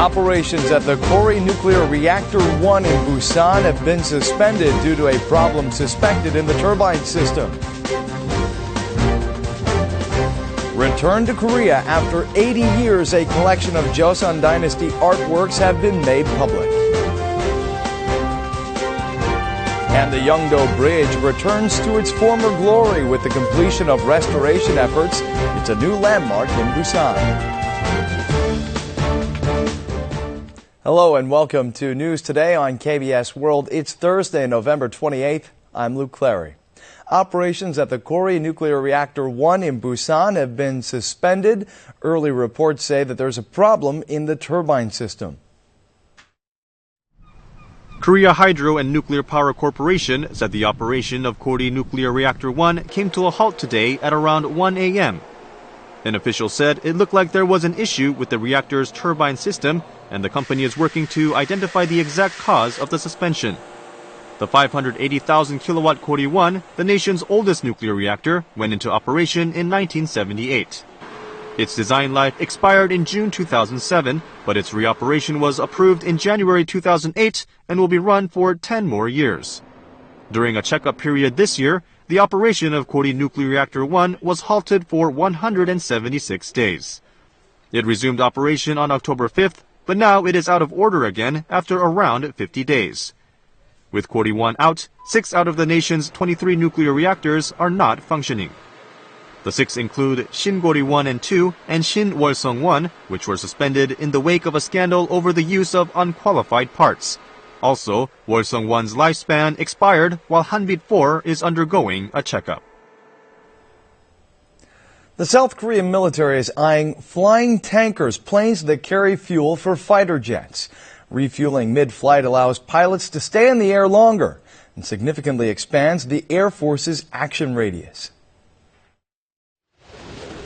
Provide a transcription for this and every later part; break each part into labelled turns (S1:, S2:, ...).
S1: Operations at the Kori Nuclear Reactor One in Busan have been suspended due to a problem suspected in the turbine system. Return to Korea after 80 years, a collection of Joseon Dynasty artworks have been made public. And the Youngdo Bridge returns to its former glory with the completion of restoration efforts. It's a new landmark in Busan. Hello and welcome to News Today on KBS World. It's Thursday, November 28th. I'm Luke Clary. Operations at the Kori Nuclear Reactor One in Busan have been suspended. Early reports say that there's a problem in the turbine system.
S2: Korea Hydro and Nuclear Power Corporation said the operation of Kori Nuclear Reactor One came to a halt today at around 1 a.m. An official said it looked like there was an issue with the reactor's turbine system, and the company is working to identify the exact cause of the suspension. The 580,000 kilowatt Kori 1, the nation's oldest nuclear reactor, went into operation in 1978. Its design life expired in June 2007, but its reoperation was approved in January 2008 and will be run for 10 more years. During a checkup period this year, the operation of Kori Nuclear Reactor 1 was halted for 176 days. It resumed operation on October 5th, but now it is out of order again after around 50 days. With Kori 1 out, 6 out of the nation's 23 nuclear reactors are not functioning. The 6 include Shin Kori 1 and 2 and Shin Wolsong 1, which were suspended in the wake of a scandal over the use of unqualified parts. Also, Wolsong 1's lifespan expired while Hanbit 4 is undergoing a checkup.
S1: The South Korean military is eyeing flying tankers, planes that carry fuel for fighter jets. Refueling mid-flight allows pilots to stay in the air longer and significantly expands the Air Force's action radius.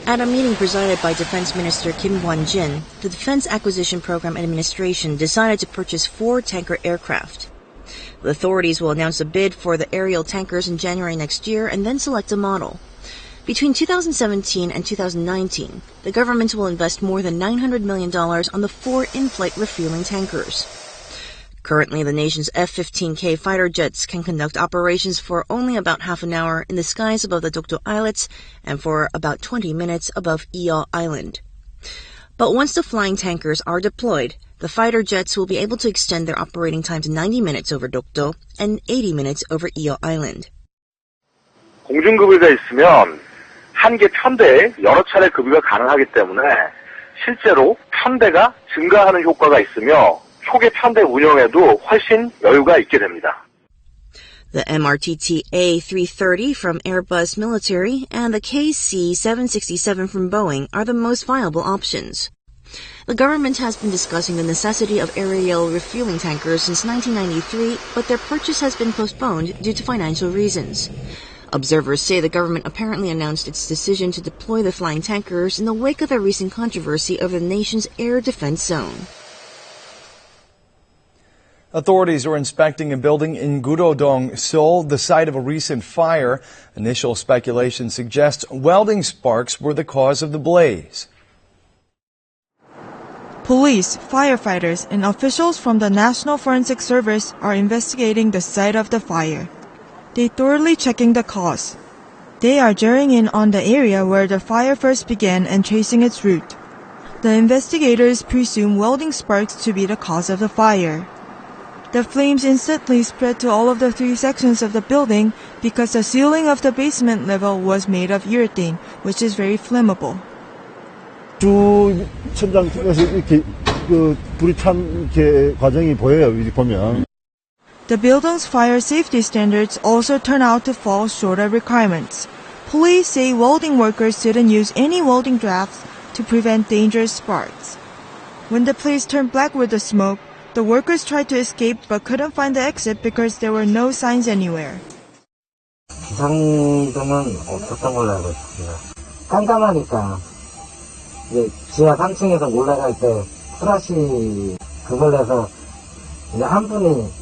S3: At a meeting presided by Defense Minister Kim Won-jin, the Defense Acquisition Program Administration decided to purchase 4 tanker aircraft. The authorities will announce a bid for the aerial tankers in January next year and then select a model. Between 2017 and 2019, the government will invest more than $900 million on the 4 in-flight refueling tankers. Currently, the nation's F-15K fighter jets can conduct operations for only about half an hour in the skies above the Dokdo Islets and for about 20 minutes above Eo Island. But once the flying tankers are deployed, the fighter jets will be able to extend their operating time to 90 minutes over Dokdo and 80 minutes over Eo Island.
S4: 공중급유가 있으면 한 개 편대에 여러 차례 급유가 가능하기 때문에 실제로 편대가 증가하는 효과가 있으며 초계 편대 운영에도 훨씬 여유가 있게 됩니다.
S3: The MRTT A330 from Airbus Military and the KC-767 from Boeing are the most viable options. The government has been discussing the necessity of aerial refueling tankers since 1993, but their purchase has been postponed due to financial reasons. Observers say the government apparently announced its decision to deploy the flying tankers in the wake of the recent controversy over the nation's air defense zone.
S1: Authorities are inspecting a building in Gurodong, Seoul, the site of a recent fire. Initial speculation suggests welding sparks were the cause of the blaze.
S5: Police, firefighters, and officials from the National Forensic Service are investigating the site of the fire. They're thoroughly checking the cause. They are zeroing in on the area where the fire first began and tracing its route. The investigators presume welding sparks to be the cause of the fire. The flames instantly spread to all of the 3 sections of the building because the ceiling of the basement level was made of urethane, which is very flammable.
S6: 주 천장에서 이렇게 불이 탄 과정이 보여요. 이렇게 보면.
S5: The building's fire safety standards also turn out to fall short of requirements. Police say welding workers didn't use any welding drafts to prevent dangerous sparks. When the place turned black with the smoke, the workers tried to escape but couldn't find the exit because there were no signs anywhere.
S7: 기상점은 없었던 걸로 알고 있습니다. 깜깜하니까 이제 지하 3층에서 올라갈 때 플라시 그걸 해서 이제 한 분이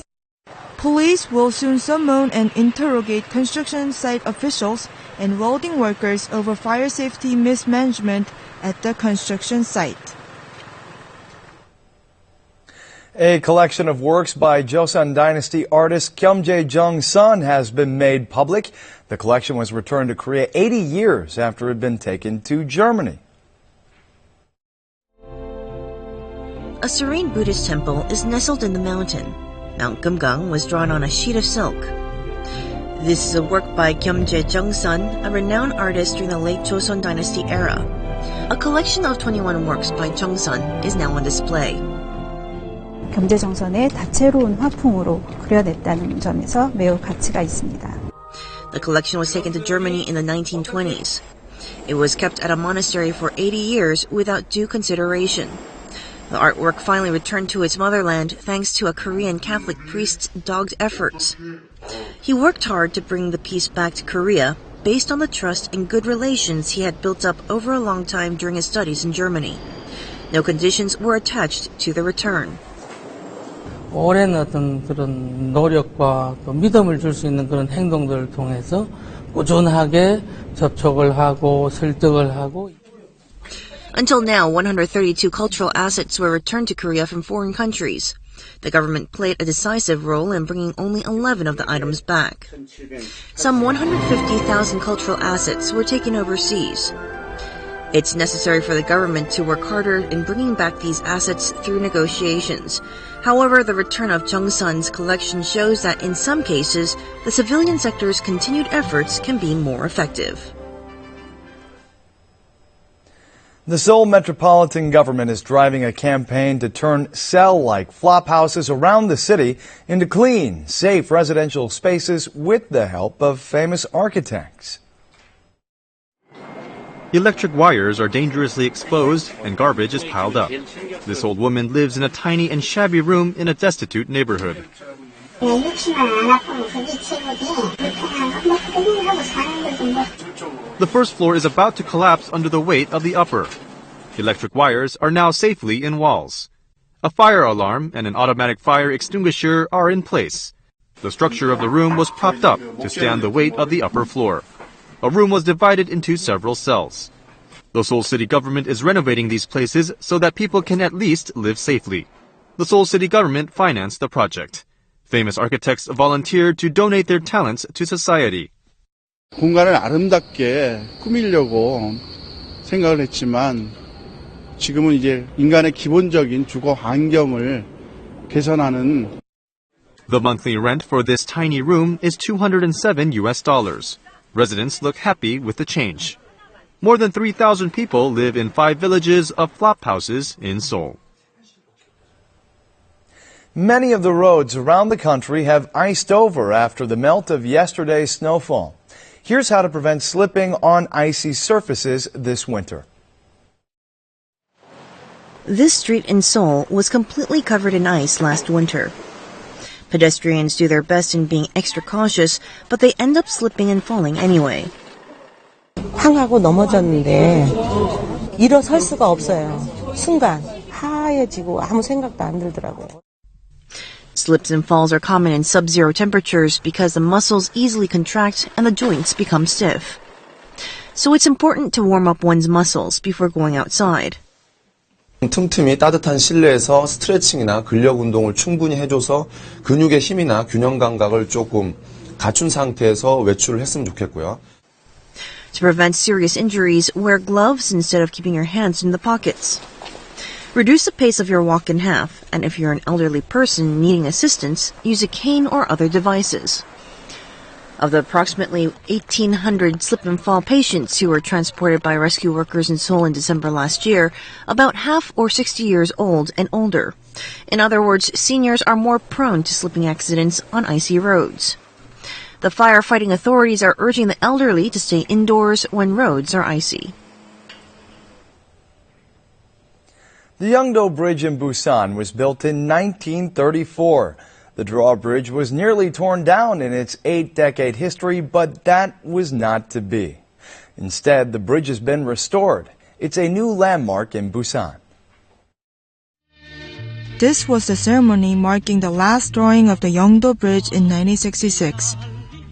S5: Police will soon summon and interrogate construction site officials and welding workers over fire safety mismanagement at the construction site.
S1: A collection of works by Joseon Dynasty artist Jaejoong Son has been made public. The collection was returned to Korea 80 years after it had been taken to Germany.
S3: A serene Buddhist temple is nestled in the mountain. Mount Gumgang was drawn on a sheet of silk. This is a work by Jaejoong Son, a renowned artist during the late Joseon Dynasty era. A collection of 21 works by Jung Son is now on display.
S8: 경제정선의 다채로운 화풍으로 그려냈다는 점에서 매우 가치가 있습니다.
S3: The collection was taken to Germany in the 1920s. It was kept at a monastery for 80 years without due consideration. The artwork finally returned to its motherland thanks to a Korean Catholic priest's dogged efforts. He worked hard to bring the piece back to Korea based on the trust and good relations he had built up over a long time during his studies in Germany. No conditions were attached to the return.
S9: 오랜 어떤 그런 노력과 또 믿음을 줄 수 있는 그런 행동들을 통해서 꾸준하게 접촉을 하고 설득을 하고.
S3: Until now, 132 cultural assets were returned to Korea from foreign countries. The government played a decisive role in bringing only 11 of the items back. Some 150,000 cultural assets were taken overseas. It's necessary for the government to work harder in bringing back these assets through negotiations. However, the return of Jung Son's collection shows that in some cases, the civilian sector's continued efforts can be more effective.
S1: The Seoul metropolitan government is driving a campaign to turn cell-like flop houses around the city into clean, safe residential spaces with the help of famous architects.
S2: Electric wires are dangerously exposed and garbage is piled up. This old woman lives in a tiny and shabby room in a destitute neighborhood. The first floor is about to collapse under the weight of the upper. Electric wires are now safely in walls. A fire alarm and an automatic fire extinguisher are in place. The structure of the room was propped up to stand the weight of the upper floor. A room was divided into several cells. The Seoul city government is renovating these places so that people can at least live safely. The Seoul city government financed the project. Famous architects volunteered to donate their talents to society.
S10: 공간을 아름답게 꾸미려고 생각을 했지만 지금은 이제 인간의 기본적인 주거 환경을 개선하는.
S2: The monthly rent for this tiny room is $207. Residents look happy with the change. More than 3,000 people live in 5 villages of flop houses in Seoul.
S1: Many of the roads around the country have iced over after the melt of yesterday's snowfall. Here's how to prevent slipping on icy surfaces this winter.
S3: This street in Seoul was completely covered in ice last winter. Pedestrians do their best in being extra cautious, but they end up slipping and falling anyway.
S11: 황하고 넘어졌는데 일어설 수가 없어요. 순간 하얘지고 아무 생각도 안 들더라고요.
S3: Slips and falls are common in sub-zero temperatures because the muscles easily contract and the joints become stiff. So it's important to warm up one's muscles before going outside.
S12: 틈틈이 따뜻한 실내에서 스트레칭이나 근력 운동을 충분히 해줘서 근육의 힘이나 균형 감각을 조금 갖춘 상태에서 외출을 했으면 좋겠고요.
S3: To prevent serious injuries, wear gloves instead of keeping your hands in the pockets. Reduce the pace of your walk in half, and if you're an elderly person needing assistance, use a cane or other devices. Of the approximately 1,800 slip and fall patients who were transported by rescue workers in Seoul in December last year, about half or 60 years old and older. In other words, seniors are more prone to slipping accidents on icy roads. The firefighting authorities are urging the elderly to stay indoors when roads are icy.
S1: The Youngdo Bridge in Busan was built in 1934. The drawbridge was nearly torn down in its 8-decade history, but that was not to be. Instead, the bridge has been restored. It's a new landmark in Busan.
S5: This was the ceremony marking the last drawing of the Youngdo Bridge in 1966.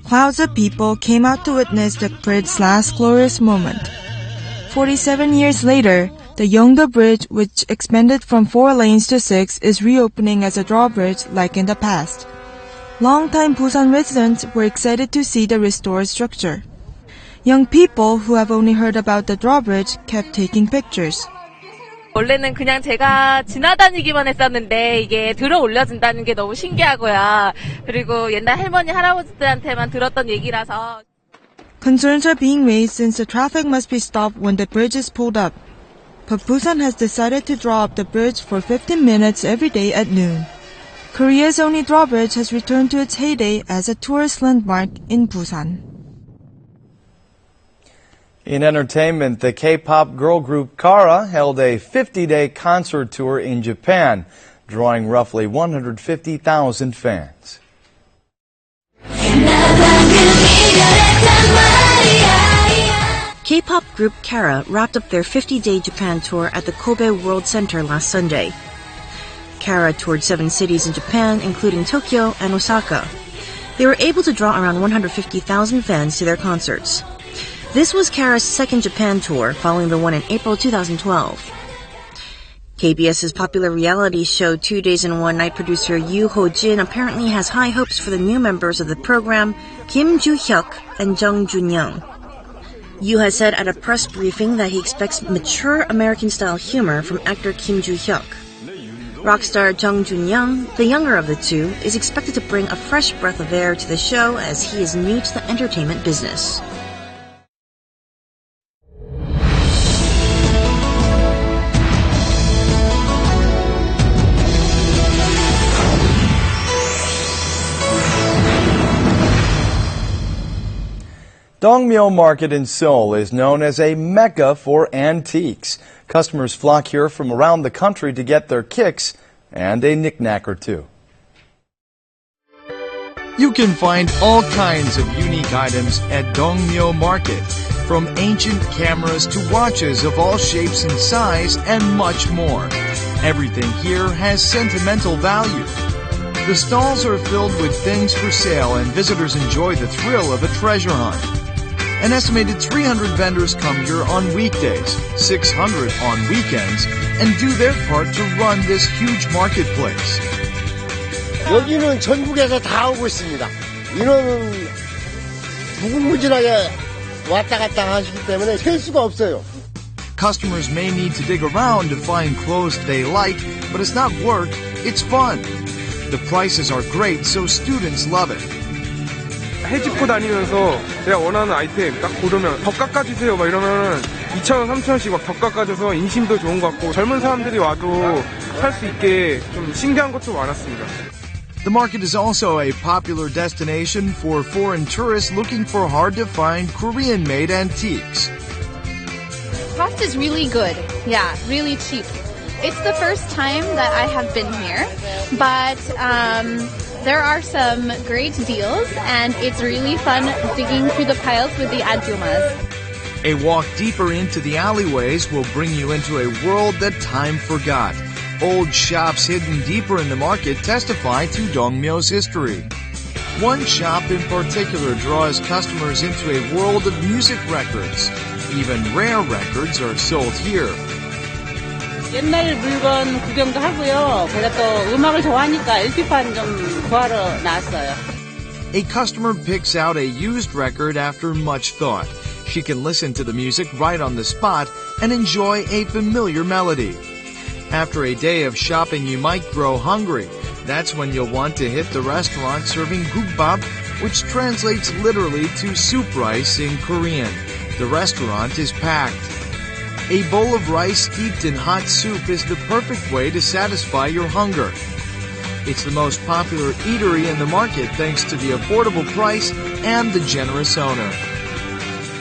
S5: Crowds of people came out to witness the bridge's last glorious moment. 47 years later, The Youngdo Bridge, which expanded from 4 lanes to 6, is reopening as a drawbridge like in the past. Longtime Busan residents were excited to see the restored structure. Young people who have only heard about the drawbridge kept taking pictures.
S13: 원래는 그냥 제가 지나다니기만 했었는데 이게 들어 올려진다는 게 너무 신기하고요. 그리고 옛날 할머니, 할아버지들한테만 들었던 얘기라서.
S5: Concerns are being raised since the traffic must be stopped when the bridge is pulled up. But Busan has decided to draw up the bridge for 15 minutes every day at noon. Korea's only drawbridge has returned to its heyday as a tourist landmark in Busan.
S1: In entertainment, the K-pop girl group Kara held a 50-day concert tour in Japan, drawing roughly 150,000 fans.
S3: K-pop group Kara wrapped up their 50-day Japan tour at the Kobe World Center last Sunday. Kara toured 7 cities in Japan, including Tokyo and Osaka. They were able to draw around 150,000 fans to their concerts. This was Kara's second Japan tour, following the one in April 2012. KBS's popular reality show 2 Days and One Night producer Yoo Ho-jin apparently has high hopes for the new members of the program, Kim Joo-hyuk and Jung Jun-young. Yoo has said at a press briefing that he expects mature American-style humor from actor Kim Joo-hyuk. Rock star Jung Jun-young, the younger of the two, is expected to bring a fresh breath of air to the show as he is new to the entertainment business.
S1: Dongmi Market in Seoul is known as a mecca for antiques. Customers flock here from around the country to get their kicks and a knick-knack or two. You can find all kinds of unique items at Dongmi Market, from ancient cameras to watches of all shapes and size and much more. Everything here has sentimental value. The stalls are filled with things for sale and visitors enjoy the thrill of a treasure hunt. An estimated 300 vendors come here on weekdays, 600 on weekends, and do their part to run this huge marketplace.
S14: 여기는 전국에서 다 오고 있습니다. 인원은 무궁무진하게 왔다 갔다 하시기 때문에 셀 수가 없어요.
S1: Customers may need to dig around to find clothes they like, but it's not work, it's fun. The prices are great, so students love it.
S15: 해집고 다니면서 내가 원하는 아이템 딱 고르면 더 깎아주세요 막 이러면 2,000원, 3,000원씩 막 더 깎아줘서 인심도 좋은 것 같고 젊은 사람들이 와도 살 수 있게 좀 신기한 것도 많았습니다.
S1: The market is also a popular destination for foreign tourists looking for hard-to-find Korean-made antiques.
S16: Cost is really good. Yeah, really cheap. It's the first time that I have been here, but there are some great deals, and it's really fun digging through the piles with the ajumas.
S1: A walk deeper into the alleyways will bring you into a world that time forgot. Old shops hidden deeper in the market testify to Dongmyo's history. One shop in particular draws customers into a world of music records. Even rare records are sold here.
S17: 옛날 물건 구경도 하고요. 제가 또 음악을 좋아하니까 LP판 좀 구하러 나왔어요.
S1: A customer picks out a used record after much thought. She can listen to the music right on the spot and enjoy a familiar melody. After a day of shopping, you might grow hungry. That's when you'll want to hit the restaurant serving gugbap, which translates literally to soup rice in Korean. The restaurant is packed. A bowl of rice steeped in hot soup is the perfect way to satisfy your hunger. It's the most popular eatery in the market thanks to the affordable price and the generous owner.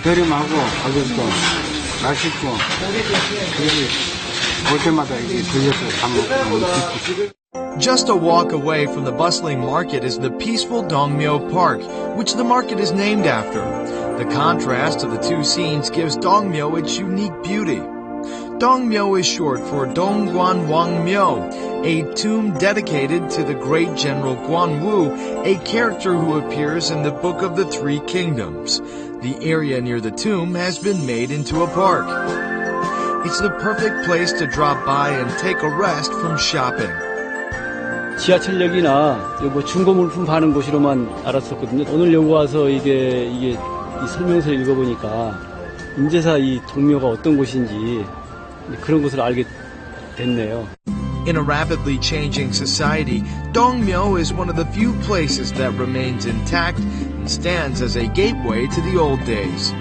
S14: 저렴하고 가격도 맛있고 올 때마다 이게 들려서 밥 먹고.
S1: Just a walk away from the bustling market is the peaceful Dongmyo Park, which the market is named after. The contrast of the two scenes gives Dongmyo its unique beauty. Dongmyo is short for Dongguan Wangmyo, a tomb dedicated to the great General Guanwu, a character who appears in the Book of the Three Kingdoms. The area near the tomb has been made into a park.
S18: it's the perfect place to drop by and take a rest from shopping.
S19: 지하철역이나 뭐 중고 물품 파는 곳이로만 알았었거든요. 오늘 여기 와서 이게 이 설명서를 읽어보니까 인제사 이 동묘가 어떤 곳인지 그런 것을 알게 됐네요.
S18: In a rapidly changing society, Dongmyo is one of the few places that remains intact and stands as a gateway to the old days.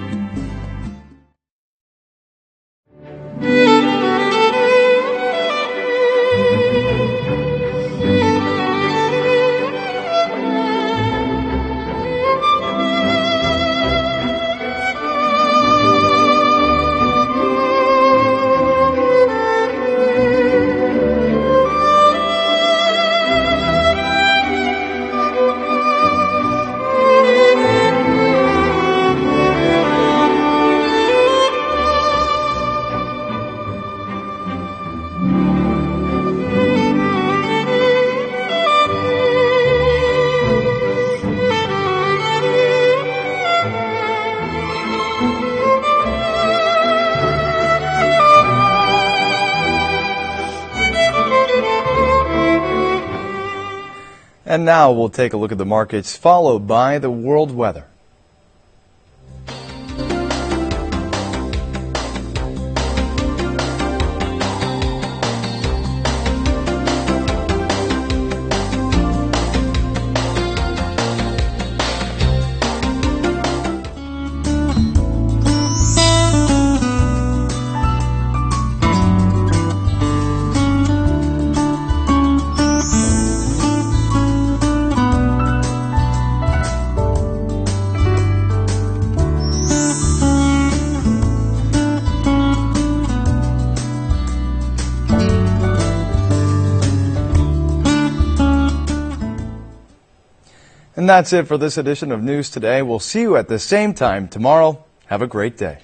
S1: And now we'll take a look at the markets, followed by the world weather. And that's it for this edition of News Today. We'll see you at the same time tomorrow. Have a great day.